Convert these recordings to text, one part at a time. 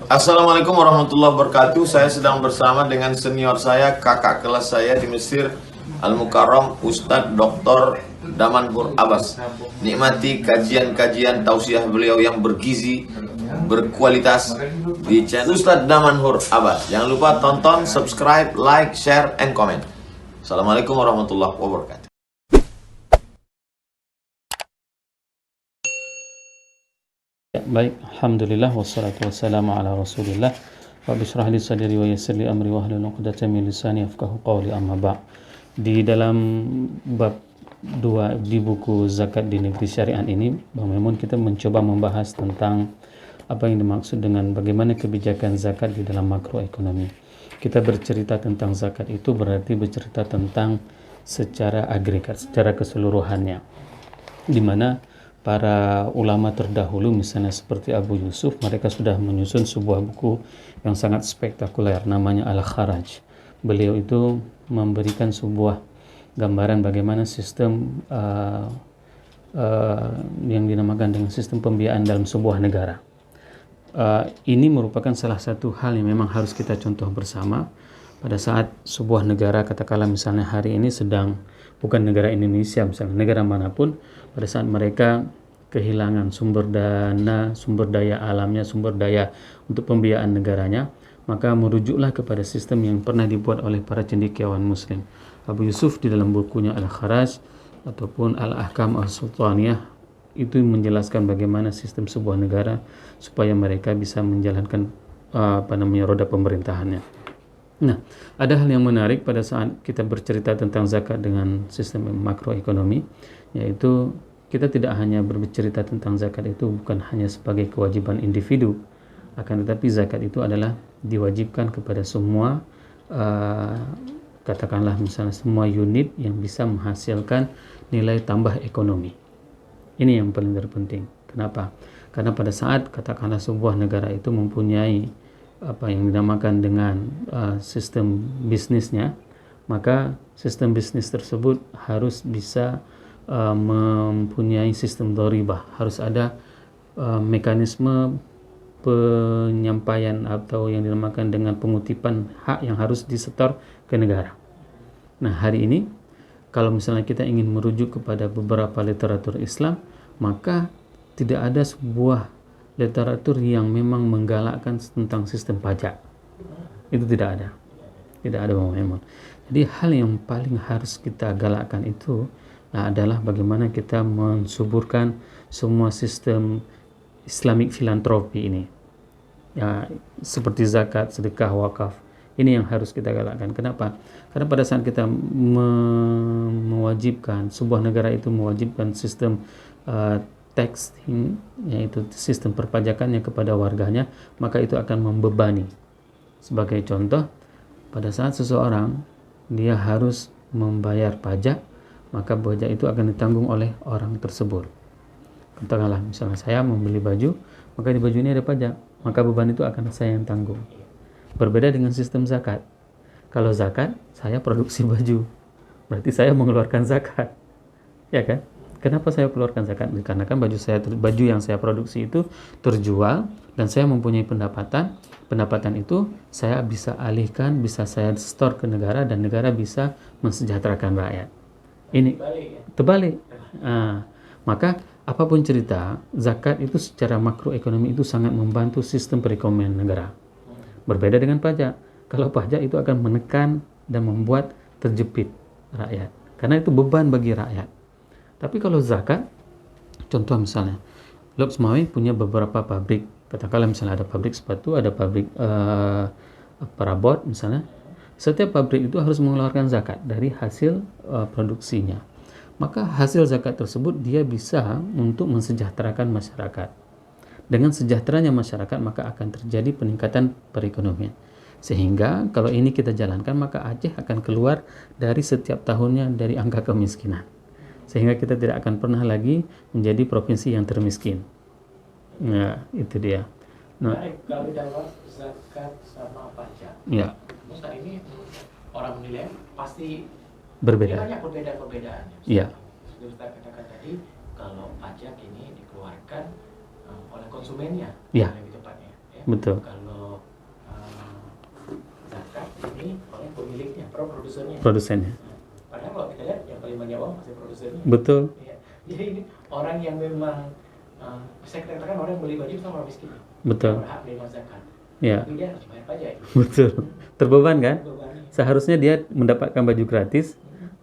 Assalamualaikum warahmatullahi wabarakatuh. Saya sedang bersama dengan senior saya, kakak kelas saya di Mesir, Al-Mukarram, Ustadz Dr. Damanhur Abbas. Nikmati kajian-kajian tausiah beliau yang bergizi, berkualitas di channel Ustadz Damanhur Abbas. Jangan lupa tonton, subscribe, like, share, and comment. Assalamualaikum warahmatullahi wabarakatuh. Baik, alhamdulillah wassalatu wassalamu ala Rasulillah. Rabbi shrah li sadri wa yassir li amri wahlul 'uqdatam min lisani yafqahu qawli, amma ba'. Di dalam bab 2 di buku Zakat di Negeri Syariah ini, Bang Memun, kita mencoba membahas tentang apa yang dimaksud dengan bagaimana kebijakan zakat di dalam makroekonomi. Kita bercerita tentang zakat itu berarti bercerita tentang secara agregat, secara keseluruhannya, di mana para ulama terdahulu misalnya seperti Abu Yusuf, mereka sudah menyusun sebuah buku yang sangat spektakuler namanya Al-Kharaj. Beliau itu memberikan sebuah gambaran bagaimana sistem yang dinamakan dengan sistem pembiayaan dalam sebuah negara. Ini merupakan salah satu hal yang memang harus kita contoh bersama pada saat sebuah negara, katakanlah misalnya hari ini sedang, bukan negara Indonesia misalnya, negara manapun, pada saat mereka kehilangan sumber dana, sumber daya alamnya, sumber daya untuk pembiayaan negaranya, maka merujuklah kepada sistem yang pernah dibuat oleh para cendekiawan muslim. Abu Yusuf di dalam bukunya Al-Kharaj ataupun Al-Ahkam Al-Sultaniyah itu menjelaskan bagaimana sistem sebuah negara supaya mereka bisa menjalankan roda pemerintahannya. Nah, ada hal yang menarik pada saat kita bercerita tentang zakat dengan sistem makroekonomi, yaitu kita tidak hanya bercerita tentang zakat itu bukan hanya sebagai kewajiban individu, akan tetapi zakat itu adalah diwajibkan kepada semua, katakanlah misalnya semua unit yang bisa menghasilkan nilai tambah ekonomi. Ini yang paling terpenting. Kenapa? Karena pada saat katakanlah sebuah negara itu mempunyai apa yang dinamakan dengan sistem bisnisnya, maka sistem bisnis tersebut harus bisa mempunyai sistem dharibah, harus ada mekanisme penyampaian atau yang dinamakan dengan pengutipan hak yang harus disetor ke negara. Nah, hari ini kalau misalnya kita ingin merujuk kepada beberapa literatur Islam, maka tidak ada sebuah literatur yang memang menggalakkan tentang sistem pajak. Itu tidak ada Bang Memon. Jadi hal yang paling harus kita galakkan itu adalah bagaimana kita mensuburkan semua sistem Islamic filantropi ini, ya, seperti zakat, sedekah, wakaf. Ini yang harus kita galakkan. Kenapa? Karena pada saat kita mewajibkan, sebuah negara itu mewajibkan sistem tax, yaitu sistem perpajakannya kepada warganya, maka itu akan membebani. Sebagai contoh, pada saat seseorang dia harus membayar pajak, maka pajak itu akan ditanggung oleh orang tersebut. Katakanlah misalnya saya membeli baju, maka di baju ini ada pajak, maka beban itu akan saya yang tanggung. Berbeda dengan sistem zakat. Kalau zakat, saya produksi baju, berarti saya mengeluarkan zakat, ya kan? Kenapa saya keluarkan zakat? Karena kan baju yang saya produksi itu terjual dan saya mempunyai pendapatan itu saya bisa alihkan, bisa saya store ke negara dan negara bisa mensejahterakan rakyat. Ini terbalik. Maka apapun cerita, zakat itu secara makroekonomi itu sangat membantu sistem perekonomian negara. Berbeda dengan pajak. Kalau pajak itu akan menekan dan membuat terjepit rakyat, karena itu beban bagi rakyat. Tapi kalau zakat, contoh misalnya, Lop Semawi punya beberapa pabrik. Katakanlah misalnya ada pabrik sepatu, ada pabrik perabot misalnya. Setiap pabrik itu harus mengeluarkan zakat dari hasil produksinya. Maka hasil zakat tersebut dia bisa untuk mensejahterakan masyarakat. Dengan sejahteranya masyarakat, maka akan terjadi peningkatan perekonomian. Sehingga kalau ini kita jalankan, maka Aceh akan keluar dari setiap tahunnya dari angka kemiskinan. Sehingga kita tidak akan pernah lagi menjadi provinsi yang termiskin. Nah, itu dia. Nah, kalau dalam zakat sama pajak, ya, Ustaz, ini orang menilai pasti berbeda. banyak perbedaan-perbedaannya. Iya. Seperti Ustaz katakan tadi, kalau pajak ini dikeluarkan oleh konsumennya, Iya. lebih tepatnya. Ya. Betul. Kalau ini oleh pemiliknya, produsernya. produsennya. Padahal kalau kita lihat yang paling banyak uang pasti produsernya. Betul. Ya. Jadi ini orang yang memang saya katakan orang yang beli baju sama orang miskin. Betul. Berhak menerima zakat. Ya, Tapi dia harus bayar pajak. betul. Terbeban kan? Bebannya. Seharusnya dia mendapatkan baju gratis,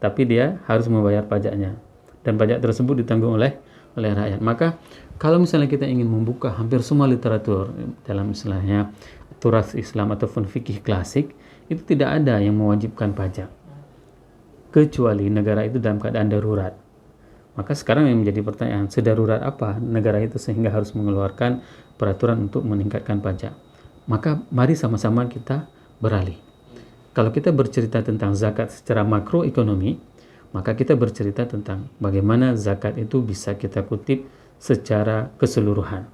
tapi dia harus membayar pajaknya. Dan pajak tersebut ditanggung oleh rakyat. Maka kalau misalnya kita ingin membuka hampir semua literatur dalam istilahnya turas Islam ataupun fikih klasik, itu tidak ada yang mewajibkan pajak. Kecuali negara itu dalam keadaan darurat. Maka sekarang yang menjadi pertanyaan, sedarurat apa negara itu sehingga harus mengeluarkan peraturan untuk meningkatkan pajak? Maka mari sama-sama kita beralih. Kalau kita bercerita tentang zakat secara makroekonomi, maka kita bercerita tentang bagaimana zakat itu bisa kita kutip secara keseluruhan,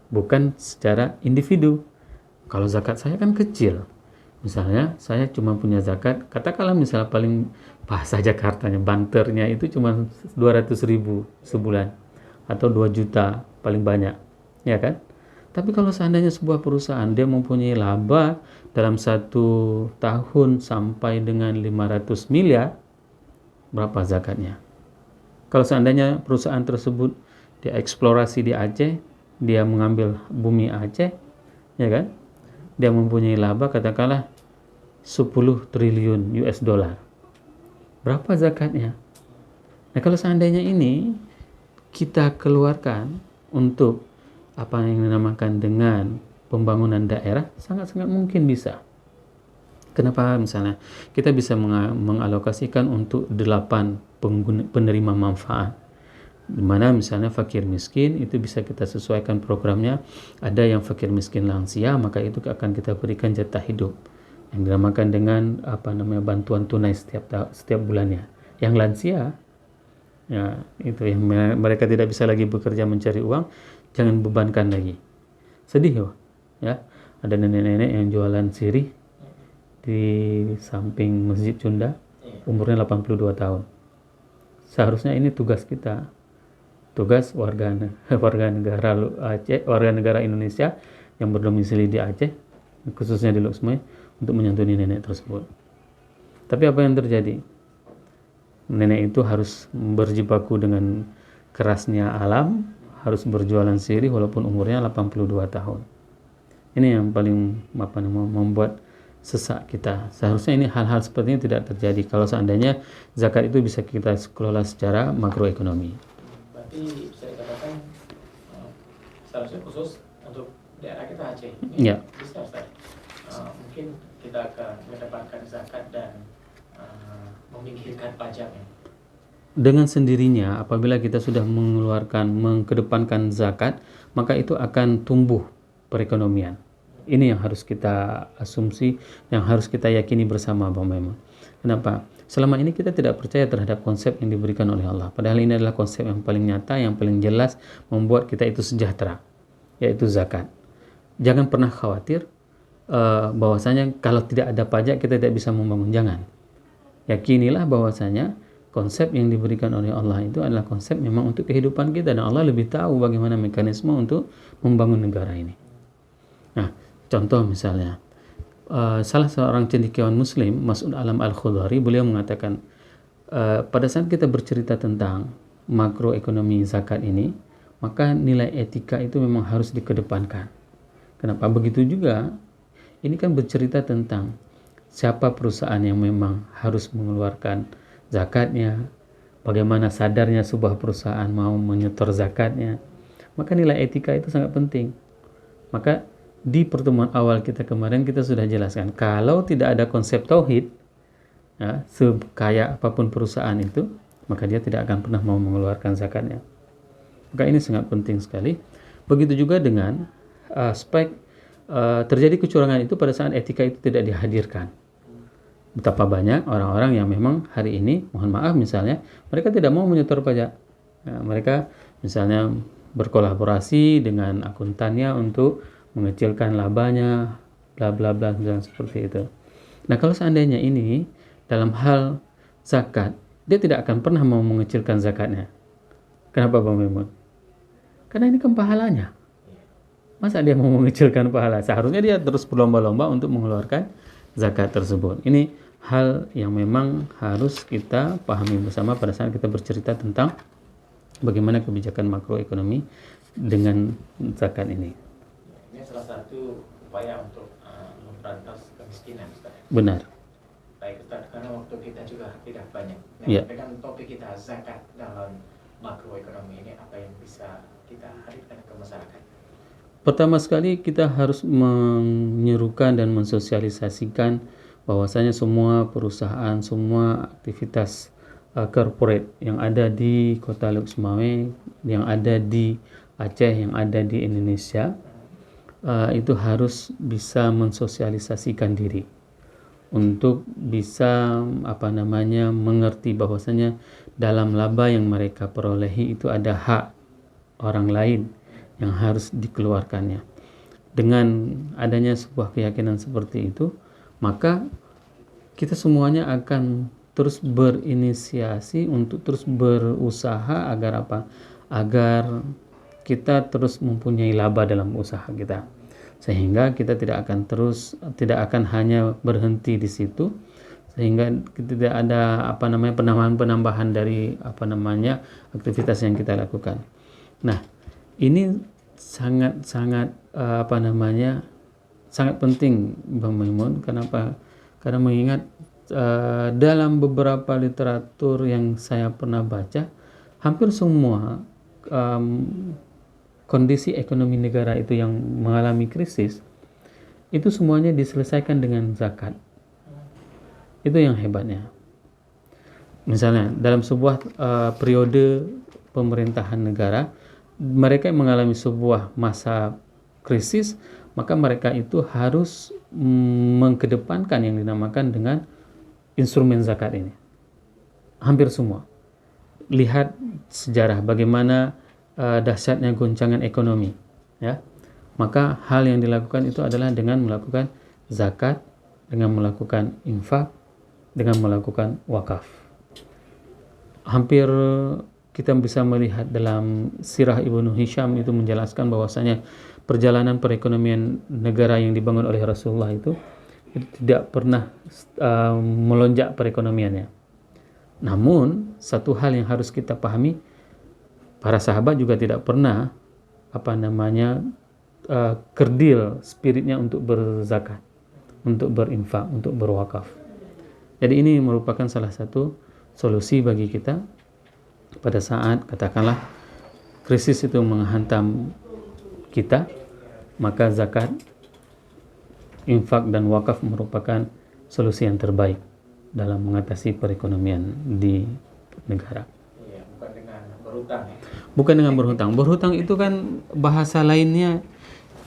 bukan secara individu. Kalau zakat saya kan kecil, misalnya saya cuma punya zakat, katakanlah misalnya paling bahasa Jakartanya, banternya itu cuma 200.000 sebulan atau 2 juta paling banyak, ya kan? Tapi kalau seandainya sebuah perusahaan dia mempunyai laba dalam 1 tahun sampai dengan 500 miliar, berapa zakatnya? Kalau seandainya perusahaan tersebut dia eksplorasi di Aceh, dia mengambil bumi Aceh, ya kan? Dia mempunyai laba katakanlah 10 triliun US dollar. Berapa zakatnya? Nah, kalau seandainya ini kita keluarkan untuk apa yang dinamakan dengan pembangunan daerah, sangat-sangat mungkin bisa. Kenapa misalnya kita bisa mengalokasikan untuk 8 penerima manfaat, di mana misalnya fakir miskin itu bisa kita sesuaikan programnya. Ada yang fakir miskin lansia, maka itu akan kita berikan jatah hidup yang dinamakan dengan bantuan tunai setiap bulannya. Yang lansia, ya itu yang mereka tidak bisa lagi bekerja mencari uang, jangan bebankan lagi. Sedih ya. Ada nenek-nenek yang jualan sirih di samping Masjid Cunda, umurnya 82 tahun. Seharusnya ini tugas kita, tugas warga negara Aceh, warga negara Indonesia yang berdomisili di Aceh, khususnya di Lok Sumawe, untuk menyantuni nenek tersebut. Tapi apa yang terjadi? Nenek itu harus berjibaku dengan kerasnya alam, harus berjualan sirih walaupun umurnya 82 tahun. Ini yang paling membuat sesak kita. Seharusnya ini hal-hal seperti ini tidak terjadi kalau seandainya zakat itu bisa kita kelola secara makroekonomi. Berarti bisa dikatakan seharusnya khusus untuk daerah kita Aceh. Ya. Bisa Ustaz. Mungkin kita akan mengedepankan zakat dan memikirkan pajaknya. Dengan sendirinya apabila kita sudah mengedepankan zakat, maka itu akan tumbuh perekonomian. Ini yang harus kita asumsi, yang harus kita yakini bersama, Bang Memang. Kenapa? Selama ini kita tidak percaya terhadap konsep yang diberikan oleh Allah. Padahal ini adalah konsep yang paling nyata, yang paling jelas membuat kita itu sejahtera, yaitu zakat. Jangan pernah khawatir bahwasanya kalau tidak ada pajak kita tidak bisa membangun. Jangan. Yakinilah bahwasanya konsep yang diberikan oleh Allah itu adalah konsep memang untuk kehidupan kita, dan Allah lebih tahu bagaimana mekanisme untuk membangun negara ini. Nah, contoh misalnya salah seorang cendekiawan muslim, Mas'ud Alam Al-Khudhari, beliau mengatakan pada saat kita bercerita tentang makroekonomi zakat ini, maka nilai etika itu memang harus dikedepankan. Kenapa? Begitu juga ini kan bercerita tentang siapa perusahaan yang memang harus mengeluarkan zakatnya, bagaimana sadarnya sebuah perusahaan mau menyetor zakatnya. Maka nilai etika itu sangat penting. Maka di pertemuan awal kita kemarin kita sudah jelaskan, kalau tidak ada konsep tauhid, ya, sekaya apapun perusahaan itu, maka dia tidak akan pernah mau mengeluarkan zakatnya. Maka ini sangat penting sekali. Begitu juga dengan aspek terjadi kecurangan itu pada saat etika itu tidak dihadirkan. Betapa banyak orang-orang yang memang hari ini, mohon maaf misalnya, mereka tidak mau menyetor pajak. Nah, mereka misalnya berkolaborasi dengan akuntannya untuk mengecilkan labanya, bla bla bla, dan seperti itu. Nah, kalau seandainya ini dalam hal zakat, dia tidak akan pernah mau mengecilkan zakatnya. Kenapa Bang Mimun? Karena ini kan pahalanya. Masa dia mau mengecilkan pahala? Seharusnya dia terus berlomba-lomba untuk mengeluarkan zakat tersebut. Ini hal yang memang harus kita pahami bersama pada saat kita bercerita tentang bagaimana kebijakan makroekonomi dengan zakat ini. Ini salah satu upaya untuk memberantas kemiskinan, Ustaz. Benar. Baik Ustaz, karena waktu kita juga tidak banyak. Nah, Ya. dengan topik kita zakat dalam makroekonomi ini, apa yang bisa kita hadirkan ke masyarakat? Pertama sekali kita harus menyerukan dan mensosialisasikan bahwasanya semua perusahaan, semua aktivitas corporate yang ada di Kota Luk Sumawe, yang ada di Aceh, yang ada di Indonesia, itu harus bisa mensosialisasikan diri untuk bisa mengerti bahwasanya dalam laba yang mereka perolehi itu ada hak orang lain yang harus dikeluarkannya. Dengan adanya sebuah keyakinan seperti itu, maka kita semuanya akan terus berinisiasi untuk terus berusaha agar apa? Agar kita terus mempunyai laba dalam usaha kita. Sehingga kita tidak akan hanya berhenti di situ, sehingga tidak ada penambahan-penambahan dari aktivitas yang kita lakukan. Nah, ini sangat penting Bang Maimun. Kenapa? Karena mengingat dalam beberapa literatur yang saya pernah baca, hampir semua kondisi ekonomi negara itu yang mengalami krisis itu semuanya diselesaikan dengan zakat. Itu yang hebatnya. Misalnya dalam sebuah periode pemerintahan negara, mereka yang mengalami sebuah masa krisis, maka mereka itu harus mengkedepankan yang dinamakan dengan instrumen zakat ini. Hampir semua. Lihat sejarah bagaimana dahsyatnya goncangan ekonomi, ya. Maka hal yang dilakukan itu adalah dengan melakukan zakat, dengan melakukan infak, dengan melakukan wakaf. Hampir kita bisa melihat dalam sirah Ibnu Hisham itu menjelaskan bahwasanya perjalanan perekonomian negara yang dibangun oleh Rasulullah itu tidak pernah melonjak perekonomiannya. Namun satu hal yang harus kita pahami, para sahabat juga tidak pernah kerdil spiritnya untuk berzakat, untuk berinfak, untuk berwakaf. Jadi ini merupakan salah satu solusi bagi kita pada saat katakanlah krisis itu menghantam kita, maka zakat, infak dan wakaf merupakan solusi yang terbaik dalam mengatasi perekonomian di negara. Iya, bukan dengan berhutang ya. Bukan dengan berhutang. Berhutang itu kan bahasa lainnya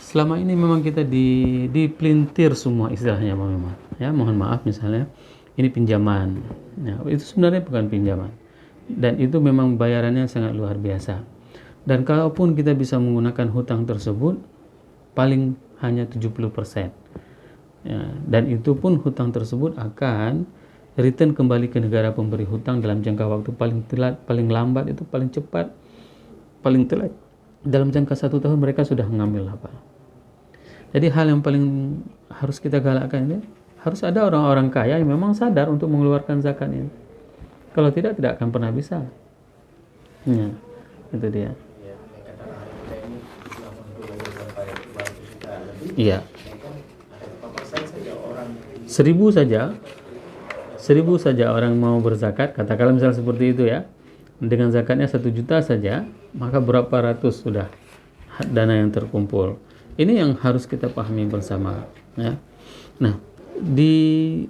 selama ini memang kita dipelintir semua istilahnya memang. Ya, mohon maaf misalnya ini pinjaman. Ya, itu sebenarnya bukan pinjaman. Dan itu memang bayarannya sangat luar biasa. Dan kalaupun kita bisa menggunakan hutang tersebut paling hanya 70%. Ya, dan itu pun hutang tersebut akan return kembali ke negara pemberi hutang dalam jangka waktu paling telat, paling lambat itu paling cepat, paling telat dalam jangka 1 tahun mereka sudah mengambil laba. Jadi hal yang paling harus kita galakkan ini, harus ada orang-orang kaya yang memang sadar untuk mengeluarkan zakat ini. Kalau tidak akan pernah bisa. Ya, itu dia. Iya, katakan hari kita ini sudah mempunyai berapa juta lebih. Iya. Kan ada berapa persen saja orang 1.000 saja orang mau berzakat, katakanlah misalnya seperti itu ya, dengan zakatnya 1 juta saja, maka berapa ratus sudah dana yang terkumpul. Ini yang harus kita pahami bersama, ya. Nah, di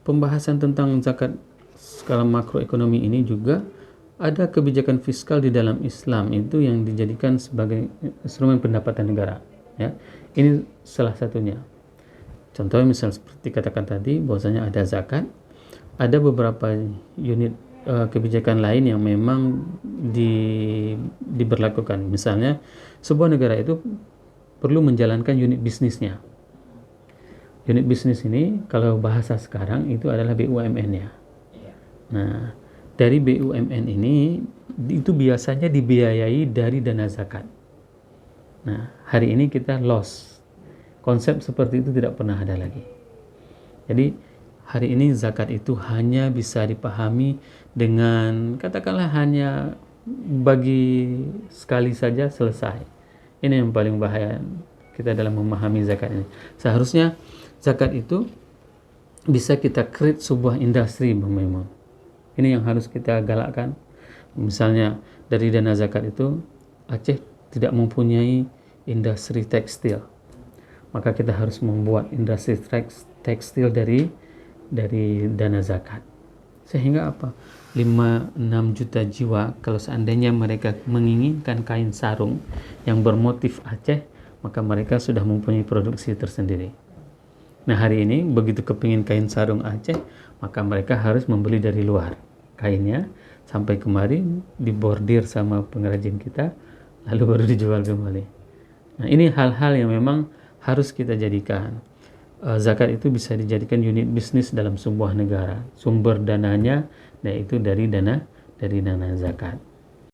pembahasan tentang zakat skala makroekonomi ini juga ada kebijakan fiskal di dalam Islam itu yang dijadikan sebagai instrumen pendapatan negara, ya. Ini salah satunya. Contohnya misal seperti katakan tadi bahwasanya ada zakat, ada beberapa unit kebijakan lain yang memang diberlakukan. Misalnya sebuah negara itu perlu menjalankan unit bisnisnya. Unit bisnis ini kalau bahasa sekarang itu adalah BUMN-nya. Nah, dari BUMN ini itu biasanya dibiayai dari dana zakat. Nah, hari ini kita loss. Konsep seperti itu tidak pernah ada lagi. Jadi hari ini zakat itu hanya bisa dipahami dengan katakanlah hanya bagi sekali saja selesai. Ini yang paling bahaya kita dalam memahami zakat ini. Seharusnya zakat itu bisa kita create sebuah industri, Bang Maimun. Ini yang harus kita galakkan. Misalnya dari dana zakat itu Aceh tidak mempunyai industri tekstil, maka kita harus membuat industri tekstil dari dana zakat. Sehingga apa? 5-6 juta jiwa, kalau seandainya mereka menginginkan kain sarung yang bermotif Aceh, maka mereka sudah mempunyai produksi tersendiri. Nah hari ini begitu kepingin kain sarung Aceh, maka mereka harus membeli dari luar kainnya, sampai kemari dibordir sama pengrajin kita, lalu baru dijual kembali. Nah ini hal-hal yang memang harus kita jadikan. Zakat itu bisa dijadikan unit bisnis dalam sebuah negara. Sumber dananya yaitu dari dana zakat.